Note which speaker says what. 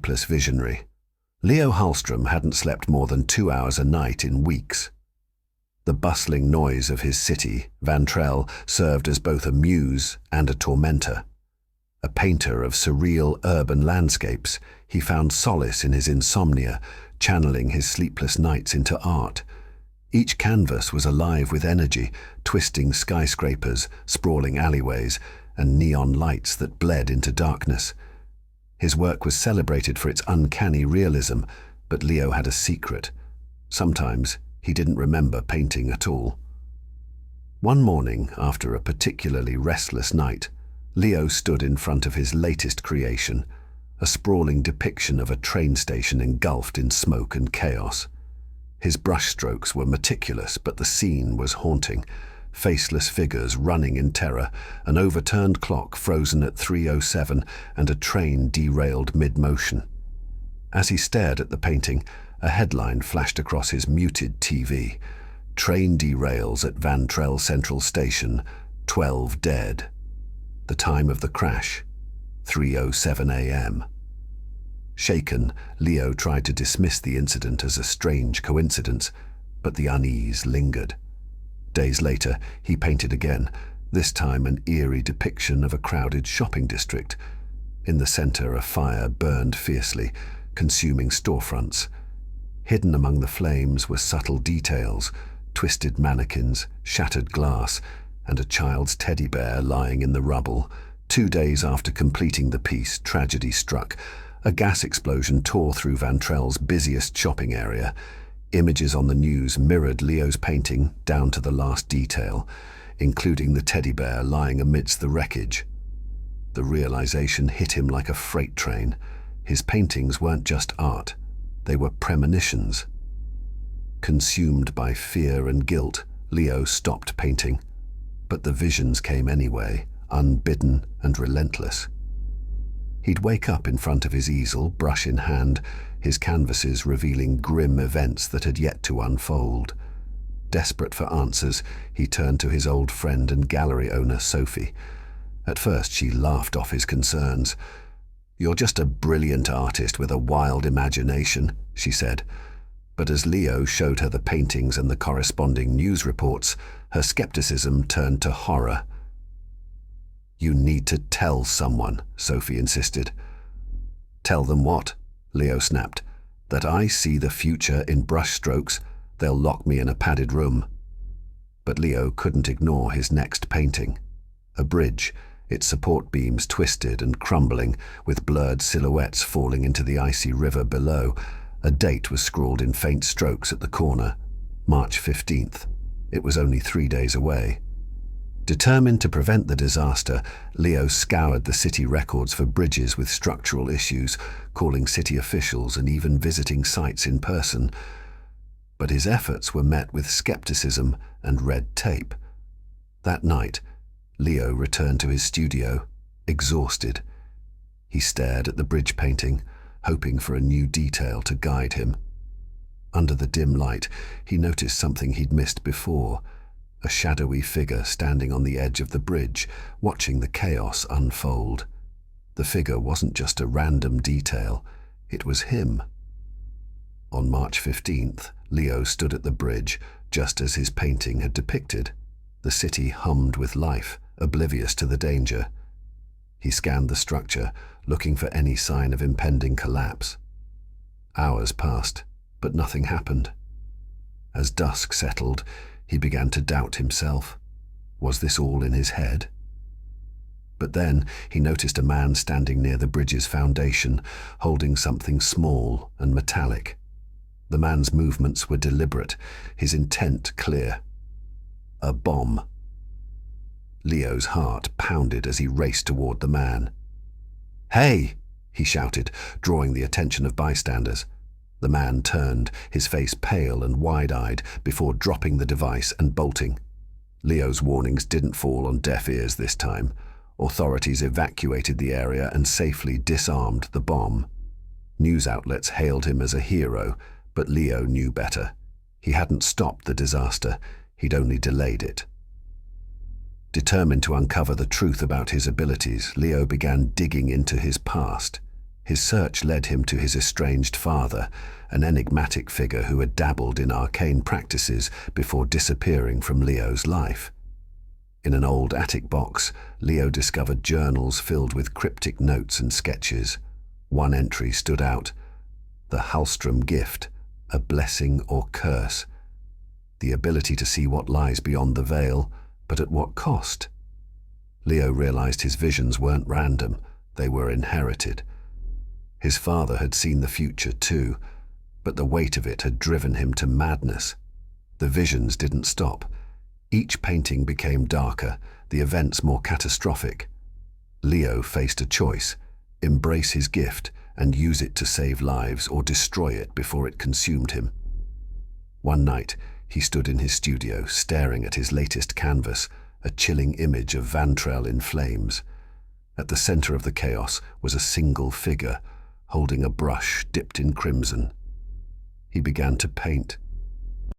Speaker 1: sleepless visionary. Leo Halstrom hadn't slept more than 2 hours a night in weeks. The bustling noise of his city, Vantrell, served as both a muse and a tormentor. A painter of surreal urban landscapes, he found solace in his insomnia, channeling his sleepless nights into art. Each canvas was alive with energy, twisting skyscrapers, sprawling alleyways, and neon lights that bled into darkness. His work was celebrated for its uncanny realism, but Leo had a secret. Sometimes he didn't remember painting at all. One morning, after a particularly restless night, Leo stood in front of his latest creation, a sprawling depiction of a train station engulfed in smoke and chaos. His brushstrokes were meticulous, but the scene was haunting. Faceless figures running in terror, an overturned clock frozen at 3:07, and a train derailed mid-motion. As he stared at the painting, a headline flashed across his muted TV. "Train derails at Vantrell Central Station, 12 dead." The time of the crash, 3:07 a.m. Shaken, Leo tried to dismiss the incident as a strange coincidence, but the unease lingered. Days later, he painted again, this time an eerie depiction of a crowded shopping district. In the center, a fire burned fiercely, consuming storefronts. Hidden among the flames were subtle details, twisted mannequins, shattered glass, and a child's teddy bear lying in the rubble. 2 days after completing the piece, tragedy struck. A gas explosion tore through Vantrell's busiest shopping area. Images on the news mirrored Leo's painting down to the last detail, including the teddy bear lying amidst the wreckage. The realization hit him like a freight train. His paintings weren't just art, they were premonitions. Consumed by fear and guilt, Leo stopped painting. But the visions came anyway, unbidden and relentless. He'd wake up in front of his easel, brush in hand, his canvases revealing grim events that had yet to unfold. Desperate for answers, he turned to his old friend and gallery owner, Sophie. At first, she laughed off his concerns. "You're just a brilliant artist with a wild imagination," she said. But as Leo showed her the paintings and the corresponding news reports, her skepticism turned to horror. "You need to tell someone," Sophie insisted. "Tell them what?" Leo snapped. "That I see the future in brushstrokes. They'll lock me in a padded room." But Leo couldn't ignore his next painting. A bridge, its support beams twisted and crumbling, with blurred silhouettes falling into the icy river below. A date was scrawled in faint strokes at the corner, March 15th. It was only 3 days away. Determined to prevent the disaster, Leo scoured the city records for bridges with structural issues, calling city officials and even visiting sites in person. But his efforts were met with skepticism and red tape. That night, Leo returned to his studio, exhausted. He stared at the bridge painting, hoping for a new detail to guide him. Under the dim light, he noticed something he'd missed before, a shadowy figure standing on the edge of the bridge, watching the chaos unfold. The figure wasn't just a random detail, it was him. On March 15th, Leo stood at the bridge, just as his painting had depicted. The city hummed with life, oblivious to the danger. He scanned the structure, looking for any sign of impending collapse. Hours passed, but nothing happened. As dusk settled, he began to doubt himself. Was this all in his head? But then he noticed a man standing near the bridge's foundation, holding something small and metallic. The man's movements were deliberate, his intent clear. A bomb. Leo's heart pounded as he raced toward the man. "Hey!" he shouted, drawing the attention of bystanders. The man turned, his face pale and wide-eyed, before dropping the device and bolting. Leo's warnings didn't fall on deaf ears this time. Authorities evacuated the area and safely disarmed the bomb. News outlets hailed him as a hero, but Leo knew better. He hadn't stopped the disaster, he'd only delayed it. Determined to uncover the truth about his abilities, Leo began digging into his past. His search led him to his estranged father, an enigmatic figure who had dabbled in arcane practices before disappearing from Leo's life. In an old attic box, Leo discovered journals filled with cryptic notes and sketches. One entry stood out: the Halstrom gift, a blessing or curse. The ability to see what lies beyond the veil, but at what cost? Leo realized his visions weren't random, they were inherited. His father had seen the future too, but the weight of it had driven him to madness. The visions didn't stop. Each painting became darker, the events more catastrophic. Leo faced a choice: embrace his gift and use it to save lives, or destroy it before it consumed him. One night, he stood in his studio, staring at his latest canvas, a chilling image of Vantrell in flames. At the center of the chaos was a single figure, holding a brush dipped in crimson. He began to paint,